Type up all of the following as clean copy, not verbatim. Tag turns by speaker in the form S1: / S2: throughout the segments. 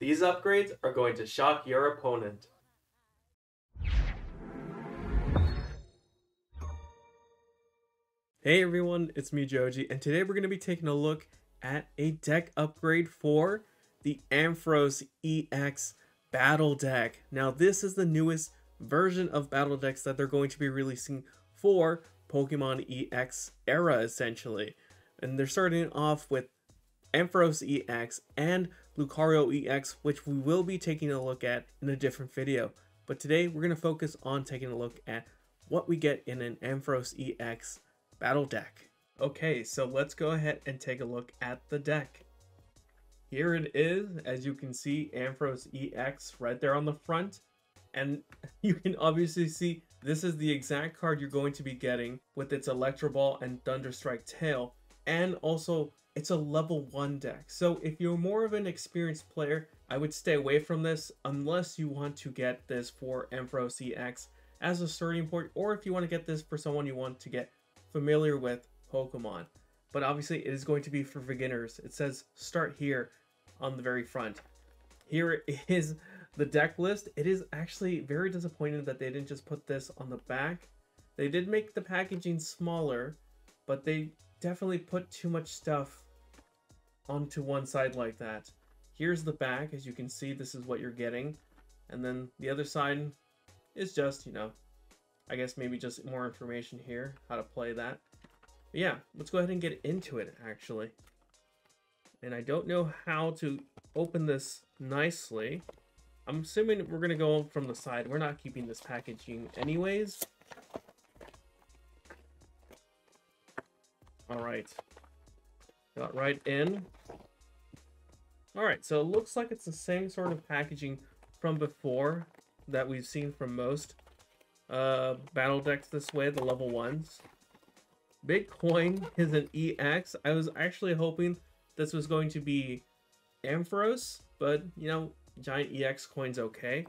S1: These upgrades are going to shock your opponent. Hey everyone, it's me Joji, and today we're going to be taking a look at a deck upgrade for the Ampharos EX Battle Deck. Now this is the newest version of Battle Decks that they're going to be releasing for Pokemon EX era essentially. And they're starting off with Ampharos EX and Lucario EX, which we will be taking a look at in a different video. But today we're going to focus on taking a look at what we get in an Ampharos EX Battle Deck. Okay, so let's go ahead and take a look at the deck. Here it is, as you can see, Ampharos EX right there on the front. And you can obviously see this is the exact card you're going to be getting with its Electro Ball and Thunderstrike tail. And also, it's a level 1 deck. So if you're more of an experienced player, I would stay away from this unless you want to get this for Ampharos EX as a starting point, or if you want to get this for someone you want to get familiar with Pokemon. But obviously it is going to be for beginners. It says start here on the very front. Here is the deck list. It is actually very disappointing that they didn't just put this on the back. They did make the packaging smaller, but they definitely put too much stuff onto one side like that. Here's the back. As you can see, this is what you're getting. And then the other side is just, you know, I guess maybe just more information here, how to play that. But yeah, let's go ahead and get into it, actually. And I don't know how to open this nicely. I'm assuming we're going to go from the side. We're not keeping this packaging anyways. Alright. Got right in. Alright, so it looks like it's the same sort of packaging from before that we've seen from most battle decks this way, the level 1s. Bitcoin is an EX. I was actually hoping this was going to be Ampharos, but you know, giant EX coin's okay.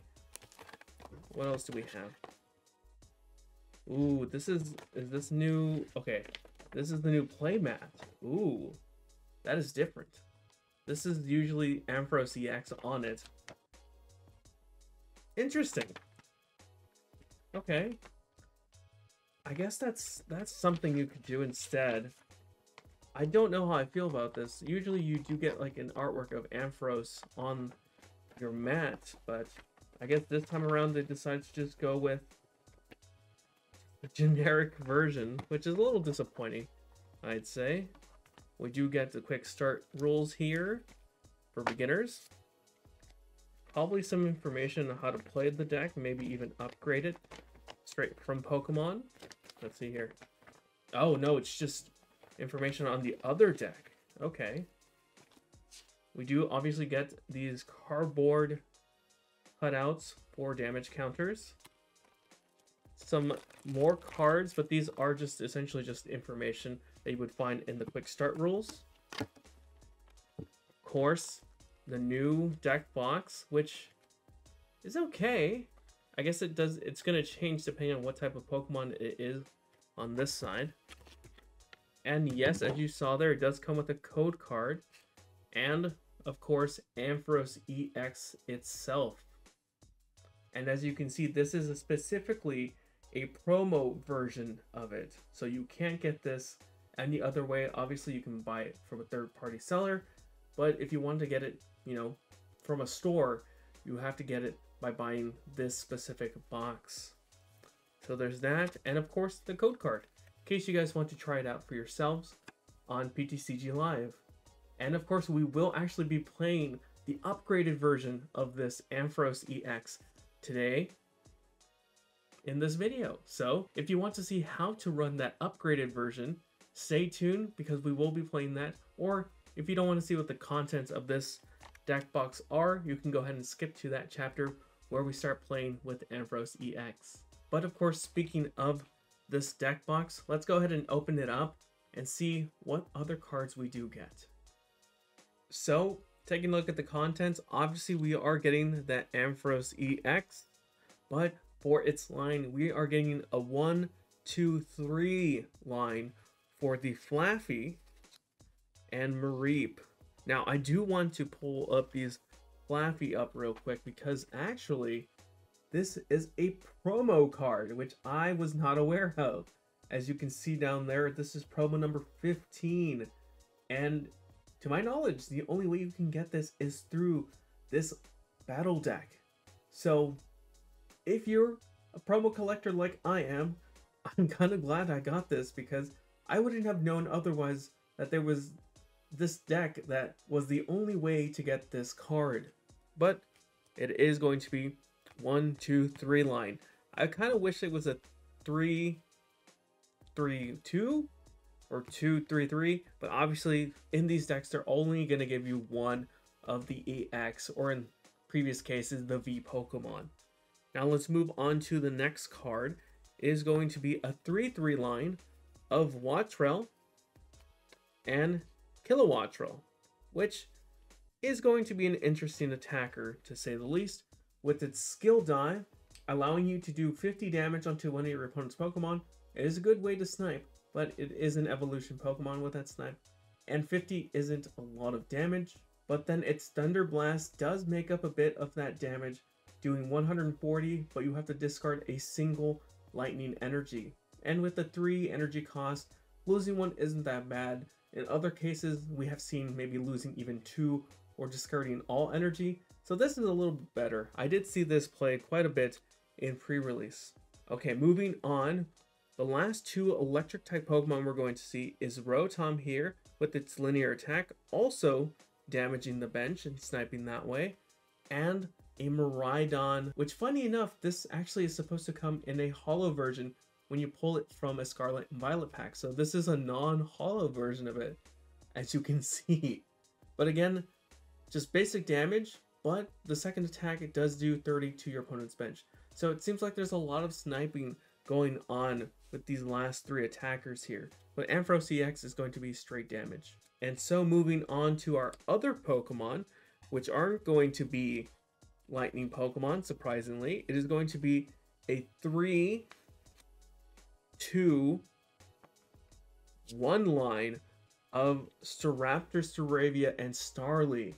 S1: What else do we have? Ooh, is this new? Okay, this is the new playmat. Ooh, that is different. This is usually Ampharos EX on it. Interesting. Okay. I guess that's something you could do instead. I don't know how I feel about this. Usually you do get like an artwork of Ampharos on your mat, but I guess this time around they decided to just go with a generic version, which is a little disappointing, I'd say. We do get the quick start rules here for beginners. Probably some information on how to play the deck, maybe even upgrade it straight from Pokemon. Let's see here. Oh no, it's just information on the other deck. Okay. We do obviously get these cardboard cutouts for damage counters. Some more cards, but these are just essentially just information that you would find in the quick start rules. Of course, the new deck box, which is okay. I guess it's going to change depending on what type of Pokemon it is on this side. And yes, as you saw there, it does come with a code card. And, of course, Ampharos EX itself. And as you can see, this is specifically a promo version of it. So you can't get this any other way. Obviously, you can buy it from a third-party seller. But if you want to get it, you know, from a store, you have to get it by buying this specific box. So there's that, and of course the code card, in case you guys want to try it out for yourselves on PTCG Live. And of course we will actually be playing the upgraded version of this Ampharos EX today in this video. So if you want to see how to run that upgraded version, stay tuned because we will be playing that. Or if you don't want to see what the contents of this deck box are, you can go ahead and skip to that chapter where we start playing with Ampharos EX. But of course, speaking of this deck box, let's go ahead and open it up and see what other cards we do get. So, taking a look at the contents, obviously we are getting that Ampharos EX, but for its line, we are getting a 1, 2, 3 line for the Flaaffy and Mareep. Now, I do want to pull up these Flaaffy up real quick because actually this is a promo card, which I was not aware of. As you can see down there, this is promo number 15. And to my knowledge, the only way you can get this is through this battle deck. So if you're a promo collector like I am, I'm kind of glad I got this because I wouldn't have known otherwise that there was this deck that was the only way to get this card. But it is going to be 1, 2, 3 line. I kind of wish it was a 3, 3, 2 or 2, 3, 3, but obviously in these decks they're only going to give you one of the EX, or in previous cases the V Pokemon. Now let's move on to the next card. It is going to be a 3/3 line of Wattrel and Kilowattrel, which is going to be an interesting attacker to say the least, with its skill die allowing you to do 50 damage onto one of your opponent's Pokemon. It is a good way to snipe, but it is an evolution Pokemon with that snipe, and 50 isn't a lot of damage, but then its Thunder Blast does make up a bit of that damage, doing 140, but you have to discard a single lightning energy. And with the 3 energy cost, losing one isn't that bad. In other cases, we have seen maybe losing even 2 or discarding all energy, so this is a little bit better. I did see this play quite a bit in pre-release. Okay, moving on. The last 2 electric type Pokemon we're going to see is Rotom here with its linear attack, also damaging the bench and sniping that way, and a Miraidon, which funny enough, this actually is supposed to come in a holo version when you pull it from a Scarlet and Violet pack. So this is a non-holo version of it, as you can see. But again, just basic damage, but the second attack, it does do 30 to your opponent's bench. So it seems like there's a lot of sniping going on with these last 3 attackers here. But Ampharos EX is going to be straight damage. And so moving on to our other Pokemon, which aren't going to be lightning Pokemon, surprisingly. It is going to be a 3, 2, 1 line of Staraptor, Staravia, and Starly.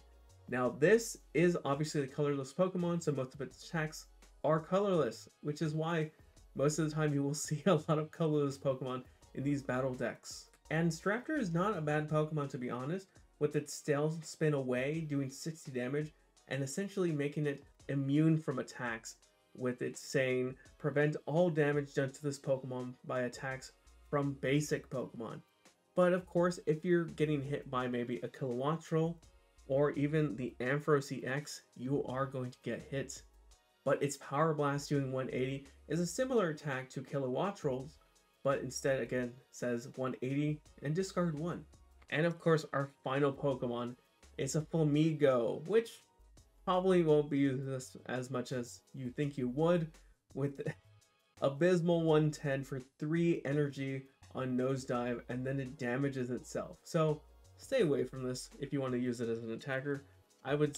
S1: Now this is obviously a colorless Pokemon, so most of its attacks are colorless, which is why most of the time you will see a lot of colorless Pokemon in these battle decks. And Staraptor is not a bad Pokemon, to be honest, with its Stale Spin Away doing 60 damage and essentially making it immune from attacks, with it saying prevent all damage done to this Pokemon by attacks from basic Pokemon. But of course, if you're getting hit by maybe a Kilowattrel or even the Ampharos EX, you are going to get hit. But its Power Blast doing 180 is a similar attack to Kilowattrel's, but instead again says 180 and discard 1. And of course our final Pokemon is a Flamigo, which probably won't be used as much as you think you would, with Abysmal 110 for 3 energy on Nosedive, and then it damages itself. So stay away from this if you want to use it as an attacker. I would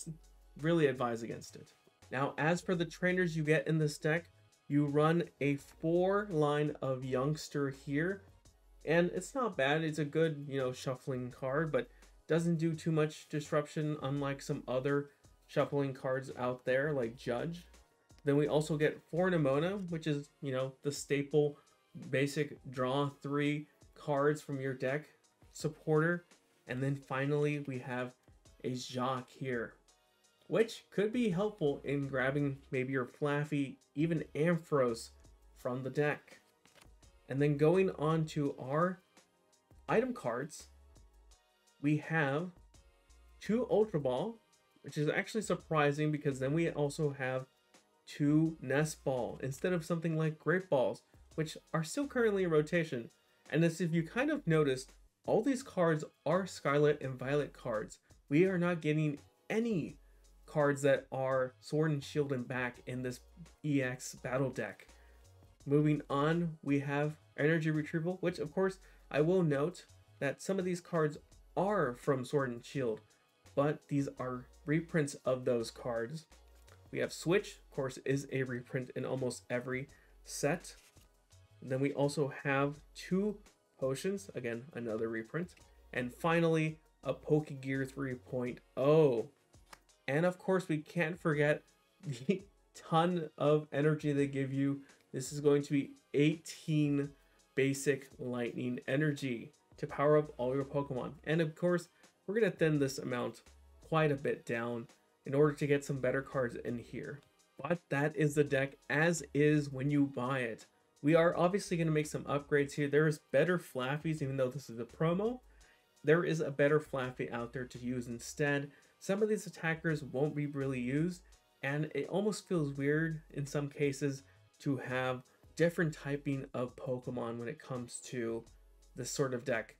S1: really advise against it. Now, as for the trainers you get in this deck, you run a 4 line of Youngster here, and it's not bad. It's a good, shuffling card, but doesn't do too much disruption, unlike some other shuffling cards out there like Judge. Then we also get 4 Nemona, which is, the staple basic draw 3 cards from your deck supporter. And then finally we have a Jacques here, which could be helpful in grabbing maybe your Flaaffy, even Ampharos from the deck. And then going on to our item cards, we have 2 Ultra Ball, which is actually surprising because then we also have 2 Nest Ball instead of something like Great Balls, which are still currently in rotation. And as if you kind of noticed, all these cards are Scarlet and Violet cards. We are not getting any cards that are Sword and Shield and back in this EX battle deck. Moving on, we have Energy Retrieval, which of course I will note that some of these cards are from Sword and Shield, but these are reprints of those cards. We have Switch, of course, is a reprint in almost every set. And then we also have 2 Potions, again, another reprint. And finally, a Pokegear 3.0. And of course, we can't forget the ton of energy they give you. This is going to be 18 basic lightning energy to power up all your Pokemon. And of course, we're going to thin this amount quite a bit down in order to get some better cards in here. But that is the deck as is when you buy it. We are obviously going to make some upgrades here. There is better Flaaffys, even though this is a promo. There is a better Flaaffy out there to use instead. Some of these attackers won't be really used, and it almost feels weird in some cases to have different typing of Pokemon when it comes to this sort of deck.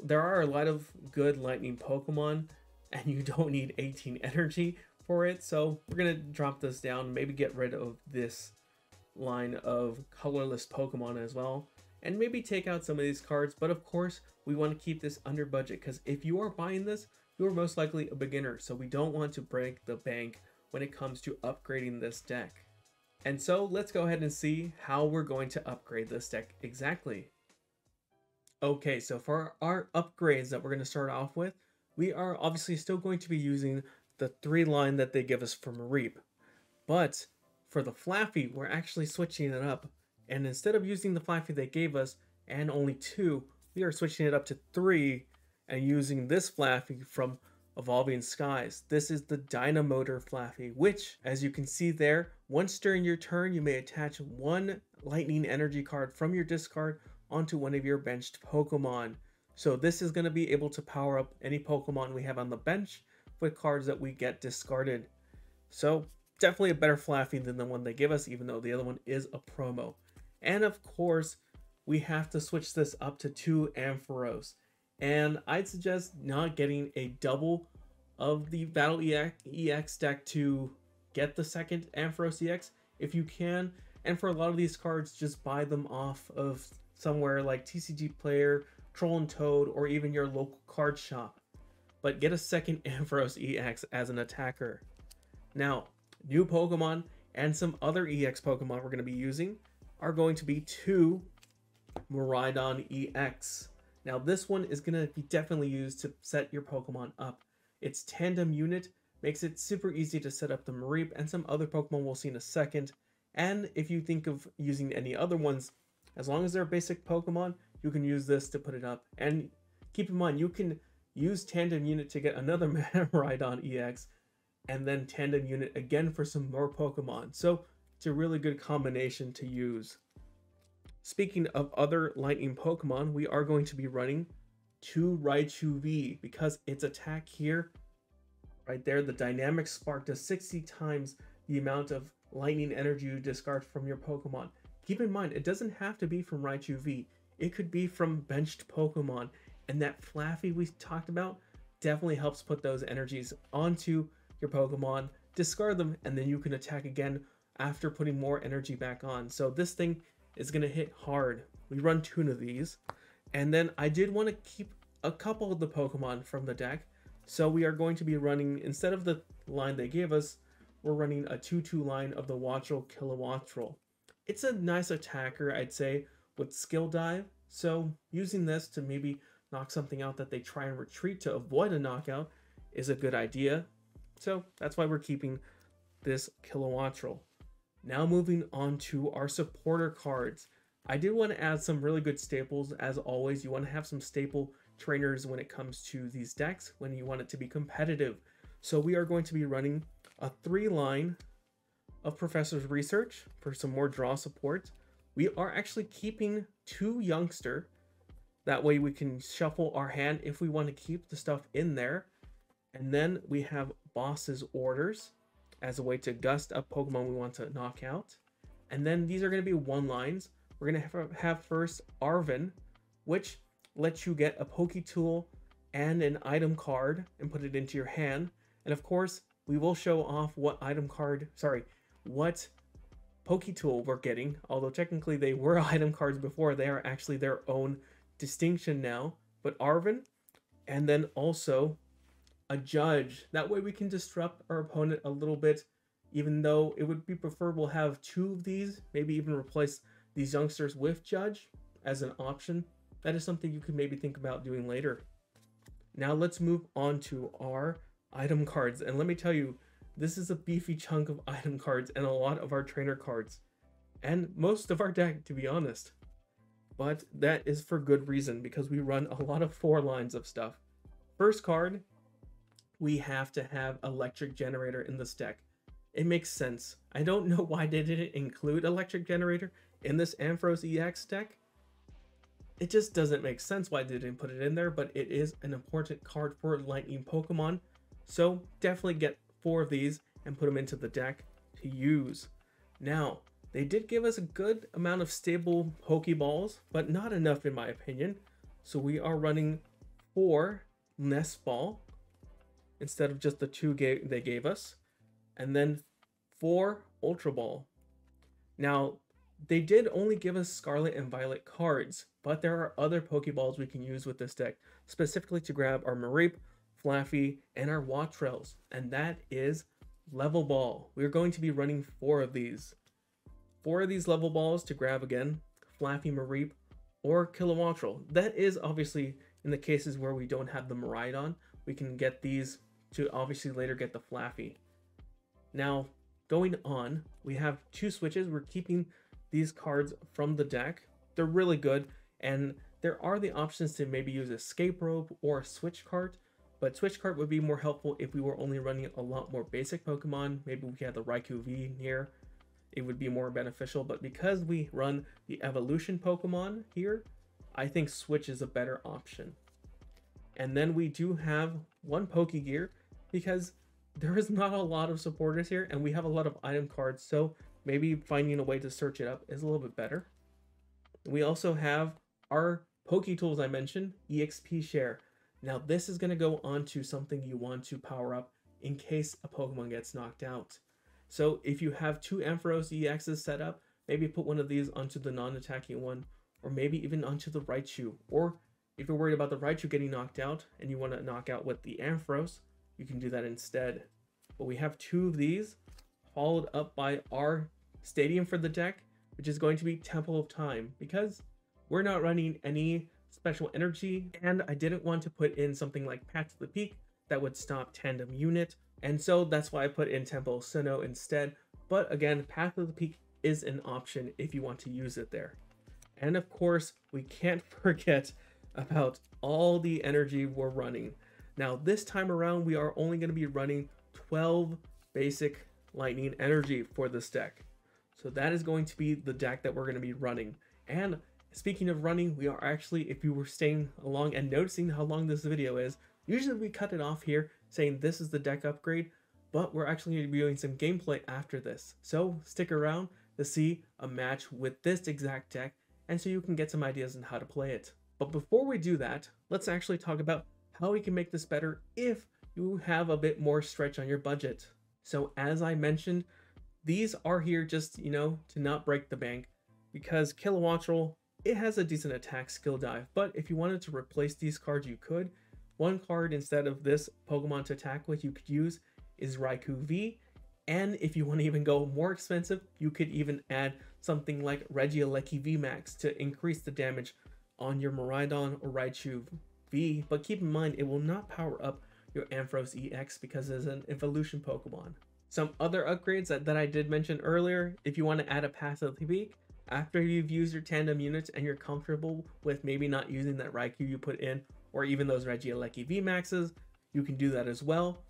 S1: There are a lot of good lightning Pokemon, and you don't need 18 energy for it, so we're going to drop this down, maybe get rid of this line of colorless Pokemon as well, and maybe take out some of these cards. But of course, we want to keep this under budget, because if you are buying this, you are most likely a beginner, so we don't want to break the bank when it comes to upgrading this deck. And so let's go ahead and see how we're going to upgrade this deck exactly. Okay, so for our upgrades that we're going to start off with, we are obviously still going to be using the 3 line that they give us for Mareep. But for the Flaaffy, we're actually switching it up. And instead of using the Flaaffy they gave us and only 2, we are switching it up to 3 and using this Flaaffy from Evolving Skies. This is the Dynamotor Flaaffy, which, as you can see there, once during your turn, you may attach 1 lightning energy card from your discard onto one of your benched Pokemon. So this is going to be able to power up any Pokemon we have on the bench with cards that we get discarded. So definitely a better Flaaffy than the one they give us, even though the other one is a promo. And of course, we have to switch this up to 2 Ampharos. And I'd suggest not getting a double of the Battle EX deck to get the second Ampharos EX if you can. And for a lot of these cards, just buy them off of somewhere like TCGPlayer, Troll and Toad, or even your local card shop. But get a second Ampharos EX as an attacker. Now, new Pokemon and some other EX Pokemon we're going to be using are going to be 2 Miraidon EX. Now this one is going to be definitely used to set your Pokemon up. Its tandem unit makes it super easy to set up the Mareep and some other Pokemon we'll see in a second. And if you think of using any other ones, as long as they're basic Pokemon, you can use this to put it up. And keep in mind, you can use tandem unit to get another Miraidon EX, and then tandem unit again for some more Pokemon. So it's a really good combination to use. Speaking of other lightning Pokemon, we are going to be running 2 Raichu V, because its attack here, right there, the dynamic spark does 60 times the amount of lightning energy you discard from your Pokemon. Keep in mind, it doesn't have to be from Raichu V. It could be from benched Pokemon, and that Flaaffy we talked about definitely helps put those energies onto your Pokemon, discard them, and then you can attack again after putting more energy back on. So this thing is going to hit hard. We run 2 of these, and then I did want to keep a couple of the Pokemon from the deck, so we are going to be running, instead of the line they gave us, we're running a 2/2 line of the Wattrel Kilowattrel. It's a nice attacker, I'd say, with skill dive, so using this to maybe knock something out that they try and retreat to avoid a knockout is a good idea. So that's why we're keeping this Kilowattrel. Now moving on to our supporter cards. I did want to add some really good staples. As always, you want to have some staple trainers when it comes to these decks, when you want it to be competitive. So we are going to be running a 3 line of Professor's Research for some more draw support. We are actually keeping 2 Youngster. That way we can shuffle our hand if we want to keep the stuff in there. And then we have Boss's Orders as a way to gust up Pokemon we want to knock out. And then these are going to be 1 lines. We're going to have first Arven, which lets you get a Poketool and an item card and put it into your hand. And of course, we will show off what what Poketool we're getting. Although technically they were item cards before, they are actually their own distinction now. But Arven, and then also a Judge. That way we can disrupt our opponent a little bit, even though it would be preferable to have 2 of these, maybe even replace these Youngsters with Judge as an option. That is something you could maybe think about doing later. Now let's move on to our item cards. And let me tell you, this is a beefy chunk of item cards and a lot of our trainer cards. And most of our deck, to be honest. But that is for good reason, because we run a lot of 4 lines of stuff. First card, we have to have Electric Generator in this deck. It makes sense. I don't know why they didn't include Electric Generator in this Ampharos EX deck. It just doesn't make sense why they didn't put it in there, but it is an important card for Lightning Pokemon. So definitely get 4 of these and put them into the deck to use. Now, they did give us a good amount of stable Pokeballs, but not enough in my opinion. So we are running 4 Nest Ball instead of just the 2 they gave us. And then 4 Ultra Ball. Now, they did only give us Scarlet and Violet cards, but there are other Pokeballs we can use with this deck, specifically to grab our Mareep, Flaaffy, and our Wattrels, and that is Level Ball. We're going to be running 4 of these. 4 of these Level Balls to grab again, Flaaffy, Mareep, or Kilowattrel. That is obviously in the cases where we don't have the Miraidon. We can get these to obviously later get the Flaaffy. Now, going on, we have 2 switches. We're keeping these cards from the deck. They're really good, and there are the options to maybe use Escape Rope or Switch Cart, but Switch Cart would be more helpful if we were only running a lot more basic Pokemon. Maybe we had the Raichu V here. It would be more beneficial, but because we run the evolution Pokemon here, I think Switch is a better option. And then we do have 1 Pokegear, because there is not a lot of supporters here, and we have a lot of item cards, so maybe finding a way to search it up is a little bit better. We also have our Poke Tools I mentioned, EXP Share. Now this is going to go on to something you want to power up in case a Pokemon gets knocked out. So if you have 2 Ampharos EXs set up, maybe put one of these onto the non-attacking one, or maybe even onto the Raichu. Or if you're worried about the Raichu getting knocked out and you want to knock out with the Ampharos, you can do that instead. But we have 2 of these, followed up by our stadium for the deck, which is going to be Temple of Time, because we're not running any special energy, and I didn't want to put in something like Path to the Peak that would stop Tandem Unit, and so that's why I put in Temple of Sinnoh instead. But again, Path to the Peak is an option if you want to use it there. And of course, we can't forget about all the energy we're running. Now this time around, we are only going to be running 12 basic lightning energy for this deck. So that is going to be the deck that we're going to be running. And speaking of running, we are actually, if you were staying along and noticing how long this video is, usually we cut it off here saying this is the deck upgrade, but we're actually going to be doing some gameplay after this. So stick around to see a match with this exact deck, and so you can get some ideas on how to play it. But before we do that, let's actually talk about how we can make this better if you have a bit more stretch on your budget. So as I mentioned, these are here just, to not break the bank, because Kilowattrel, it has a decent attack skill dive, but if you wanted to replace these cards, you could. 1 card instead of this Pokemon to attack with you could use is Raichu V, and if you want to even go more expensive, you could even add something like Regieleki VMAX to increase the damage on your Miraidon or Raichu V, but keep in mind it will not power up your Ampharos EX because it's an evolution Pokemon. Some other upgrades that I did mention earlier, if you want to add a Path to the Peak, after you've used your tandem units and you're comfortable with maybe not using that Raichu you put in, or even those Regieleki VMAXs, you can do that as well.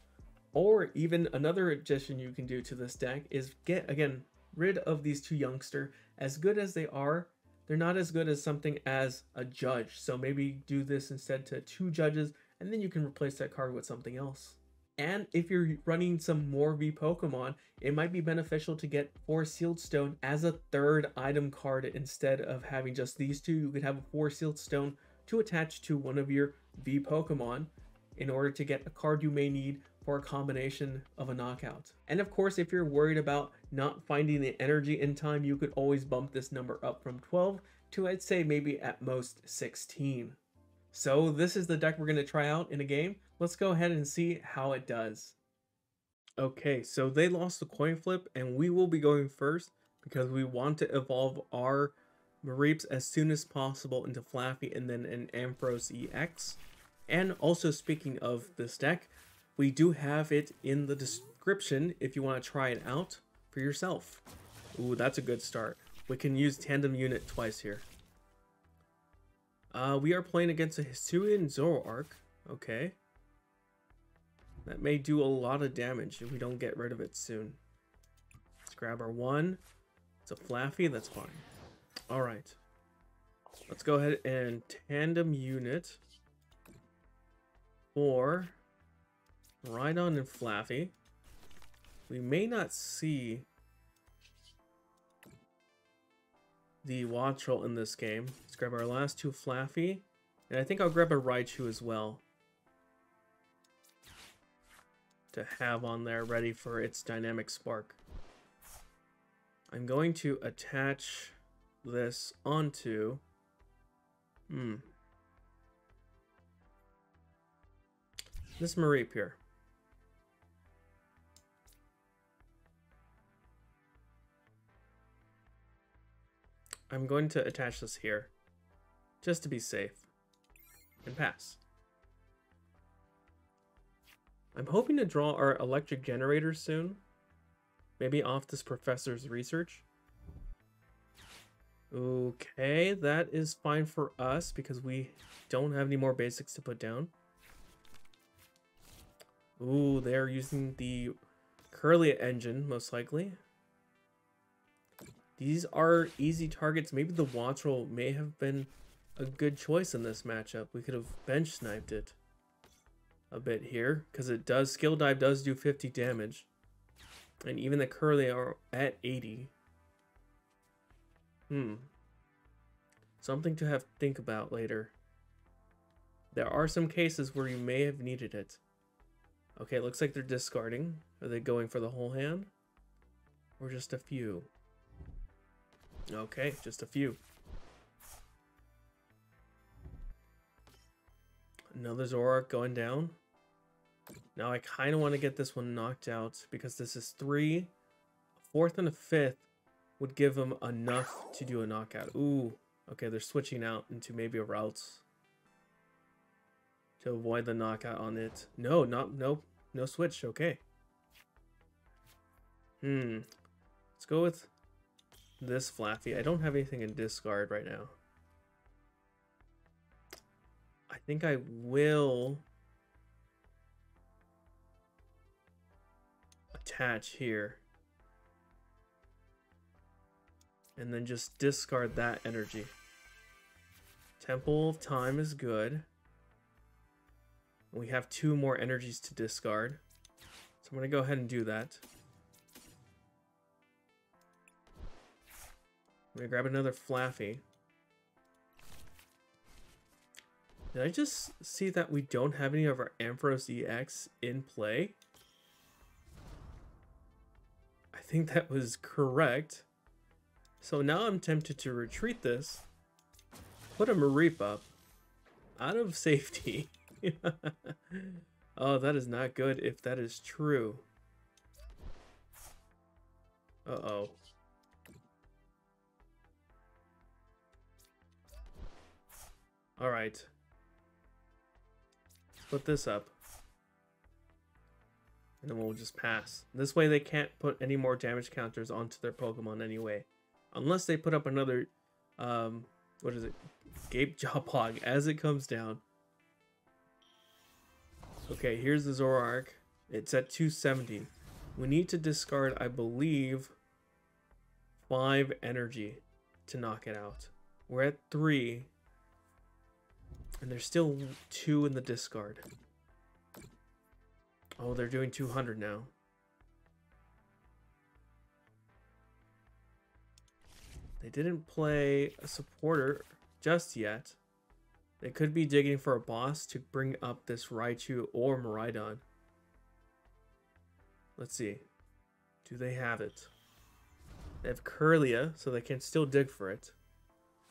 S1: Or even another addition you can do to this deck is get, again, rid of these 2 youngster. As good as they are, they're not as good as something as a judge. So maybe do this instead to 2 judges, and then you can replace that card with something else. And if you're running some more V Pokemon, it might be beneficial to get 4 Sealed Stone as a 3rd item card instead of having just these 2. You could have a 4 Sealed Stone to attach to one of your V Pokemon in order to get a card you may need for a combination of a knockout. And of course, if you're worried about not finding the energy in time, you could always bump this number up from 12 to, I'd say, maybe at most 16. So this is the deck we're going to try out in a game. Let's go ahead and see how it does. Okay, so they lost the coin flip, and we will be going first because we want to evolve our Mareeps as soon as possible into Flaaffy and then an Ampharos EX. And also, speaking of this deck, we do have it in the description if you want to try it out for yourself. Ooh, that's a good start. We can use tandem unit twice here. We are playing against a Hisuian Zoroark. Okay. That may do a lot of damage if we don't get rid of it soon. Let's grab our one. It's a Flaaffy, that's fine. Alright. Let's go ahead and tandem unit for Miraidon and Flaaffy. We may not see the Wattrel in this game. Let's grab our last two Flaaffy. And I think I'll grab a Raichu as well, to have on there ready for its dynamic spark. I'm going to attach this onto this Mareep here. I'm going to attach this here just to be safe and pass. I'm hoping to draw our electric generator soon. Maybe off this professor's research. Okay, that is fine for us because we don't have any more basics to put down. Ooh, they're using the Kirlia engine, most likely. These are easy targets. Maybe the Wattrel may have been a good choice in this matchup. We could have bench sniped it a bit here, because it does, skill dive does do 50 damage. And even the Kirlia are at 80. Something to have to think about later. There are some cases where you may have needed it. Okay, it looks like they're discarding. Are they going for the whole hand? Or just a few? Okay, just a few. Another Zoroark going down. Now I kind of want to get this one knocked out because this is 3. A fourth and a fifth would give them enough to do a knockout. Ooh, okay, they're switching out into maybe a routes to avoid the knockout on it. No switch. Okay. Let's go with this Flaaffy. I don't have anything in discard right now. I think I will attach here and then just discard that energy. Temple of Time is good. We have 2 more energies to discard, so I'm gonna go ahead and do that. I'm gonna grab another Flaaffy. Did I just see that we don't have any of our Ampharos EX in play? I think that was correct. So now I'm tempted to retreat this, put a Mareep up, out of safety. Oh, that is not good if that is true. Uh-oh. Alright. Put this up. And then we'll just pass. This way they can't put any more damage counters onto their Pokemon anyway. Unless they put up another, what is it? Gape Jawpog as it comes down. Okay, here's the Zoroark. It's at 270. We need to discard, I believe, 5 energy to knock it out. We're at 3. And there's still 2 in the discard. Oh, they're doing 200 now. They didn't play a supporter just yet. They could be digging for a boss to bring up this Raichu or Miraidon. Let's see. Do they have it? They have Kirlia, so they can still dig for it.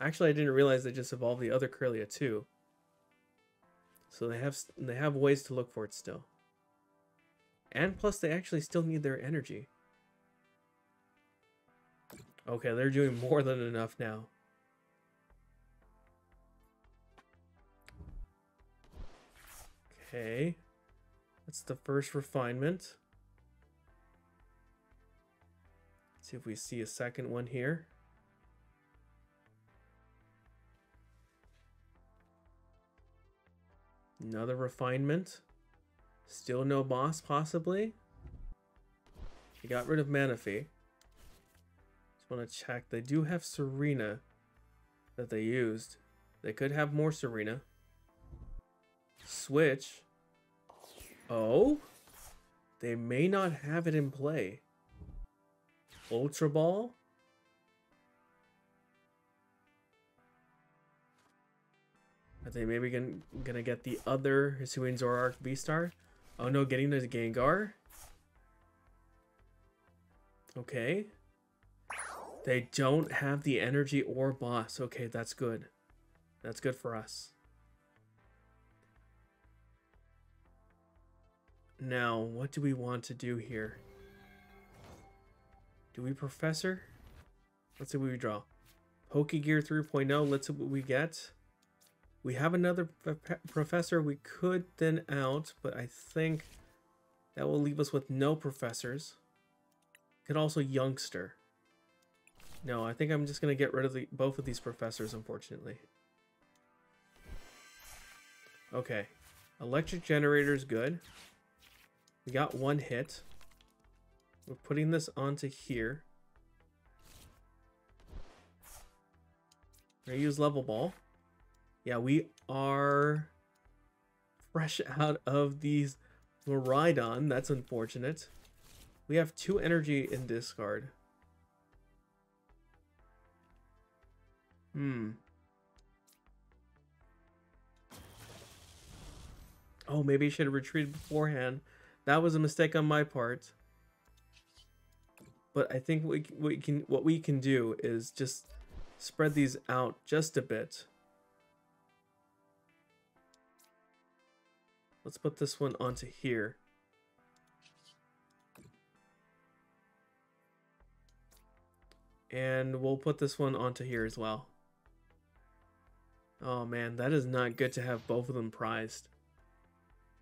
S1: Actually, I didn't realize they just evolved the other Kirlia too. So they have ways to look for it still. And plus, they actually still need their energy. Okay, they're doing more than enough now. Okay. That's the first refinement. Let's see if we see a second one here. Another refinement. Still no boss, possibly. They got rid of Manaphy. Just want to check. They do have Serena that they used. They could have more Serena. Switch. Oh? They may not have it in play. Ultra Ball? Are they maybe gonna get the other Hisuian Zoroark V-Star? Oh no, getting the Gengar? Okay. They don't have the energy or boss. Okay, that's good. That's good for us. Now, what do we want to do here? Do we Professor? Let's see what we draw. Pokegear 3.0. Let's see what we get. We have another Professor we could thin out, but I think that will leave us with no Professors. Could also Youngster. No, I think I'm just going to get rid of both of these Professors, unfortunately. Okay. Electric Generator is good. We got one hit. We're putting this onto here. We're going to use Level Ball. Yeah, we are fresh out of these Miraidon. That's unfortunate. We have 2 energy in discard. Oh, maybe I should have retreated beforehand. That was a mistake on my part. But I think what we can do is just spread these out just a bit. Let's put this one onto here. And we'll put this one onto here as well. Oh man, that is not good to have both of them prized.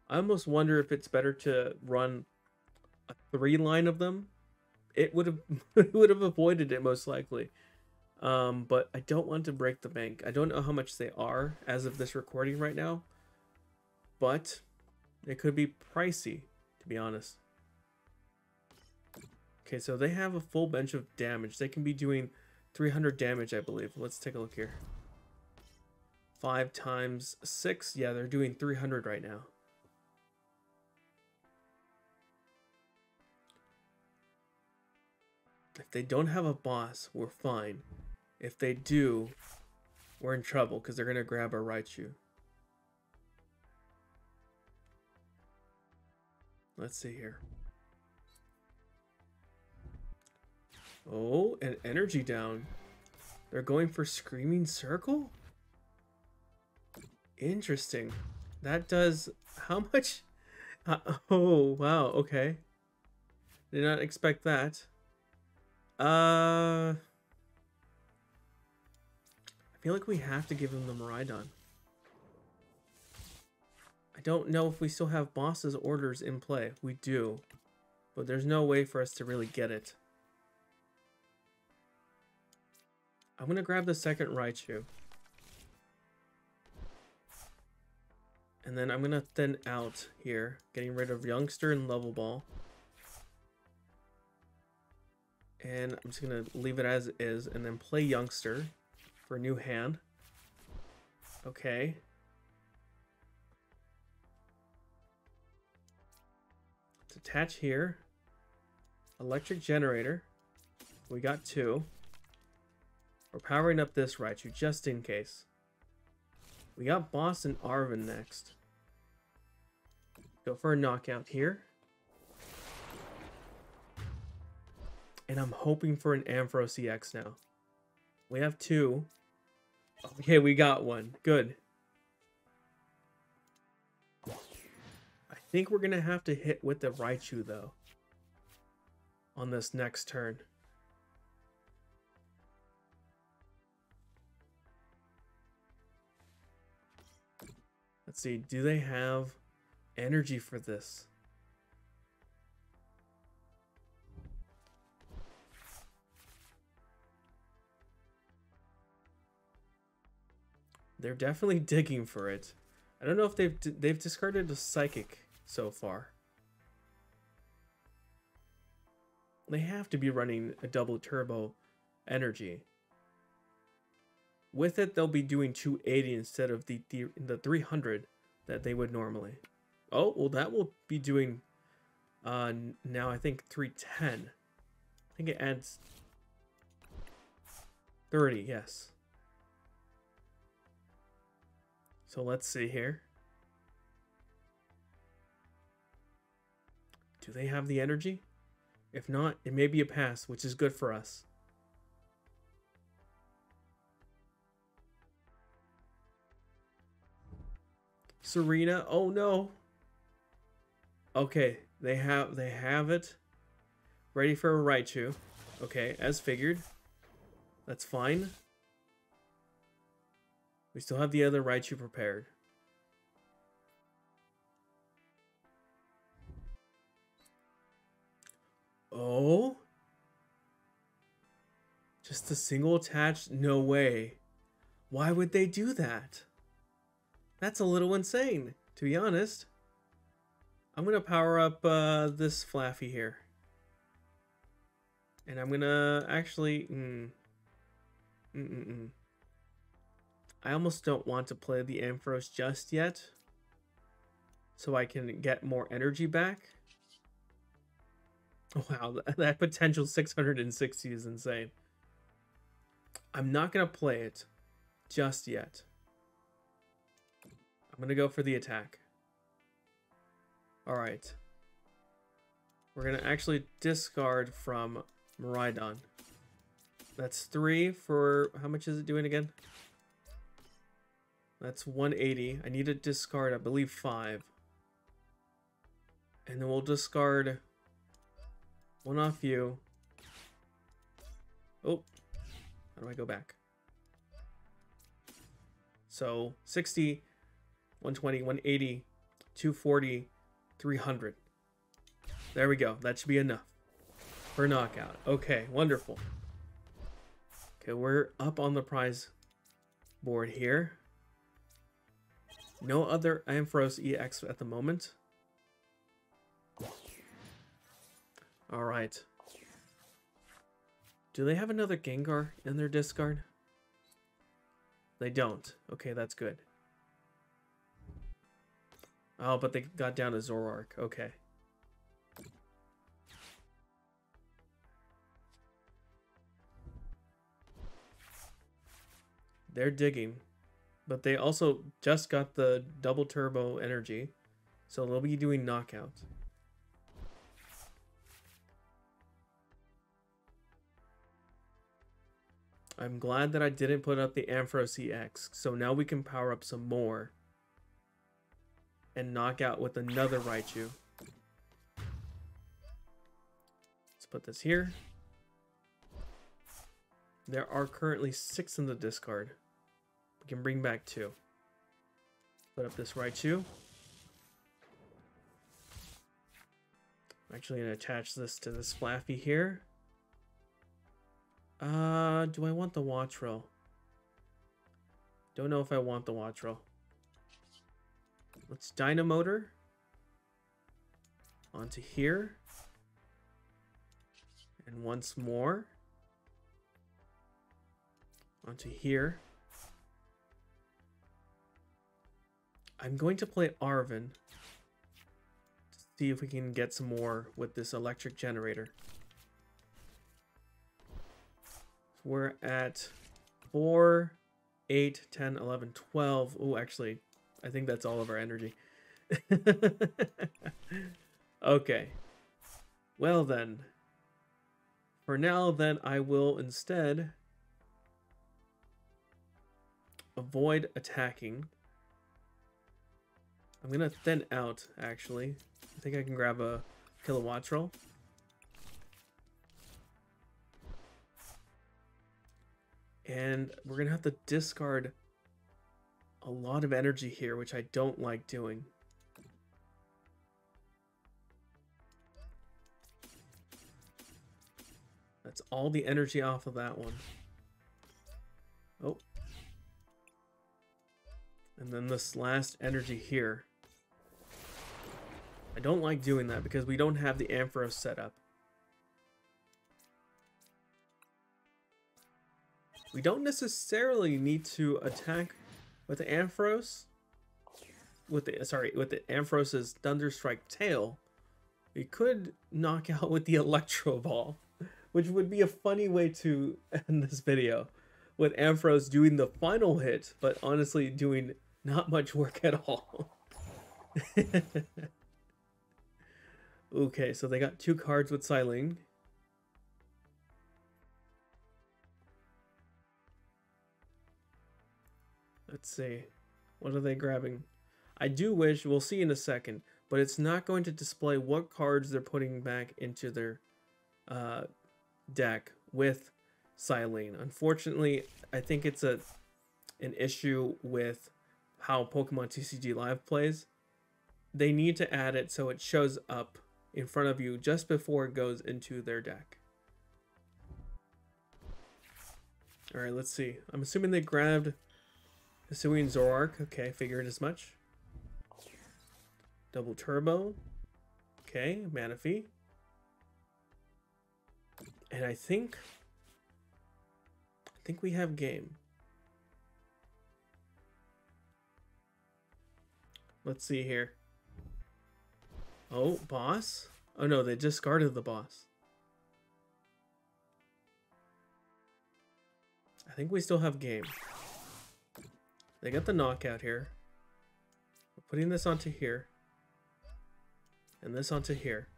S1: I almost wonder if it's better to run a 3-line of them. It would have avoided it most likely. But I don't want to break the bank. I don't know how much they are as of this recording right now. But it could be pricey, to be honest. Okay, so they have a full bench of damage. They can be doing 300 damage, I believe. Let's take a look here. 5 times 6. Yeah, they're doing 300 right now. If they don't have a boss, we're fine. If they do, we're in trouble because they're going to grab our Raichu. Let's see here. Oh, an energy down. They're going for Screaming Circle? Interesting. That does how much? Oh, wow. Okay. Did not expect that. I feel like we have to give him the Miraidon. I don't know if we still have boss's orders in play. We do. But there's no way for us to really get it. I'm going to grab the second Raichu. And then I'm going to thin out here. Getting rid of Youngster and Level Ball. And I'm just going to leave it as is. And then play Youngster for a new hand. Okay. Let's attach here. Electric Generator. We got 2. We're powering up this Raichu just in case. We got Boss and Arven next. Go for a knockout here. And I'm hoping for an Ampharos EX now. We have 2. Okay, we got 1. Good. I think we're going to have to hit with the Raichu, though. On this next turn. Let's see. Do they have energy for this? They're definitely digging for it. I don't know if they've discarded a Psychic so far. They have to be running a double turbo energy. With it, they'll be doing 280 instead of the 300 that they would normally. Oh, well, that will be doing now I think 310. I think it adds 30, yes. So let's see here. Do they have the energy? If not, it may be a pass, which is good for us. Serena, oh no. Okay, they have it. Ready for a Raichu. Okay, as figured. That's fine. We still have the other Raichu prepared. Oh? Just a single attached? No way. Why would they do that? That's a little insane, to be honest. I'm going to power up this Flaaffy here. And I'm going to actually... I almost don't want to play the Ampharos just yet. So I can get more energy back. Wow, that potential 660 is insane. I'm not going to play it just yet. I'm going to go for the attack. Alright. We're going to actually discard from Miraidon. That's 3 for... How much is it doing again? That's 180. I need to discard, I believe, 5. And then we'll discard... 1 off you. Oh. How do I go back? So, 60, 120, 180, 240, 300. There we go. That should be enough for knockout. Okay, wonderful. Okay, we're up on the prize board here. No other Ampharos EX at the moment. Alright. Do they have another Gengar in their discard? They don't. Okay, that's good. Oh, but they got down to Zoroark. Okay. They're digging. But they also just got the double turbo energy. So they'll be doing knockout. I'm glad that I didn't put up the Ampharos EX. So now we can power up some more. And knock out with another Raichu. Let's put this here. There are currently 6 in the discard. We can bring back 2. Put up this Raichu. I'm actually going to attach this to this Flaaffy here. Do I want the Wattrel? Don't know if I want the Wattrel. Let's Dynamotor onto here. And once more onto here. I'm going to play Arven to see if we can get some more with this electric generator. We're at 4, 8, 10, 11, 12. Oh, actually, I think that's all of our energy. Okay. Well then. For now, then, I will instead avoid attacking. I'm going to thin out, actually. I think I can grab a Kilowattrel. And we're going to have to discard a lot of energy here, which I don't like doing. That's all the energy off of that one. Oh. And then this last energy here. I don't like doing that because we don't have the Ampharos set up. We don't necessarily need to attack with the Ampharos. With the Ampharos's Thunderstrike tail. We could knock out with the Electro Ball, which would be a funny way to end this video. With Ampharos doing the final hit, but honestly doing not much work at all. Okay, so they got 2 cards with Psyling. Let's see. What are they grabbing? I do wish, we'll see in a second, but it's not going to display what cards they're putting back into their deck with Psyling. Unfortunately, I think it's an issue with how Pokemon TCG Live plays. They need to add it so it shows up in front of you just before it goes into their deck. Alright, let's see. I'm assuming they grabbed Hisuian Zoroark. Okay, figured as much. Double Turbo. Okay, Manaphy. And I think we have game. Let's see here. Oh, boss? Oh no, they discarded the boss. I think we still have game. They got the knockout here. We're putting this onto here. And this onto here.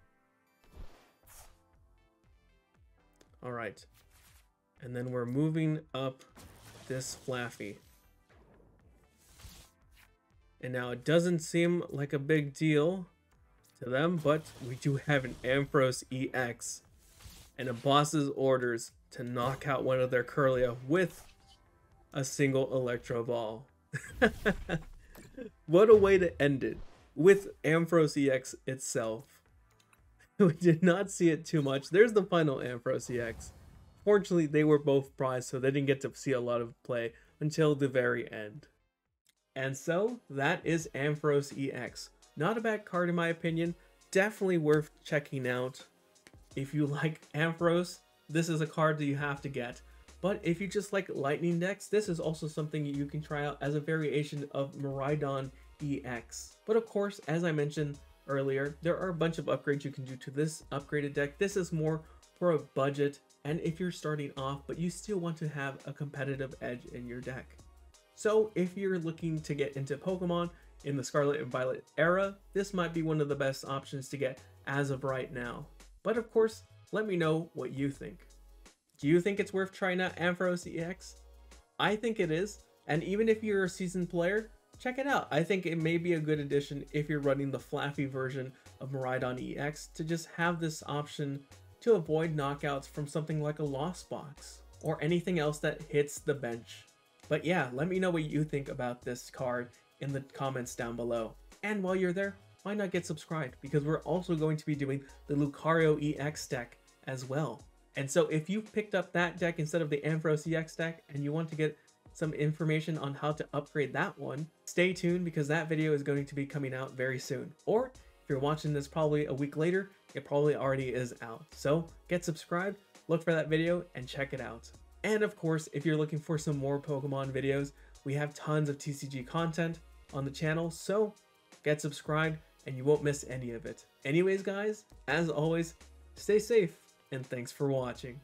S1: Alright. And then we're moving up this Flaaffy. And now it doesn't seem like a big deal to them, but we do have an Ampharos EX and a boss's orders to knock out one of their Kirlia with a single Electro Ball. What a way to end it, with Ampharos EX itself. We did not see it too much. There's the final Ampharos EX. Fortunately, they were both prized, so they didn't get to see a lot of play until the very end. And so, that is Ampharos EX. Not a bad card in my opinion. Definitely worth checking out. If you like Ampharos, this is a card that you have to get. But if you just like lightning decks, this is also something you can try out as a variation of Miraidon EX. But of course, as I mentioned earlier, there are a bunch of upgrades you can do to this upgraded deck. This is more for a budget, and if you're starting off, but you still want to have a competitive edge in your deck. So if you're looking to get into Pokemon in the Scarlet and Violet era, this might be one of the best options to get as of right now. But of course, let me know what you think. Do you think it's worth trying out Ampharos EX? I think it is, and even if you're a seasoned player, check it out. I think it may be a good addition if you're running the Flaaffy version of Miraidon EX to just have this option to avoid knockouts from something like a Lost Box or anything else that hits the bench. But yeah, let me know what you think about this card in the comments down below. And while you're there, why not get subscribed? Because we're also going to be doing the Lucario EX deck as well. And so if you've picked up that deck instead of the Ampharos EX deck and you want to get some information on how to upgrade that one, stay tuned because that video is going to be coming out very soon. Or if you're watching this probably a week later, it probably already is out. So get subscribed, look for that video, and check it out. And of course, if you're looking for some more Pokemon videos, we have tons of TCG content on the channel, so get subscribed and you won't miss any of it. Anyways guys, as always, stay safe and thanks for watching.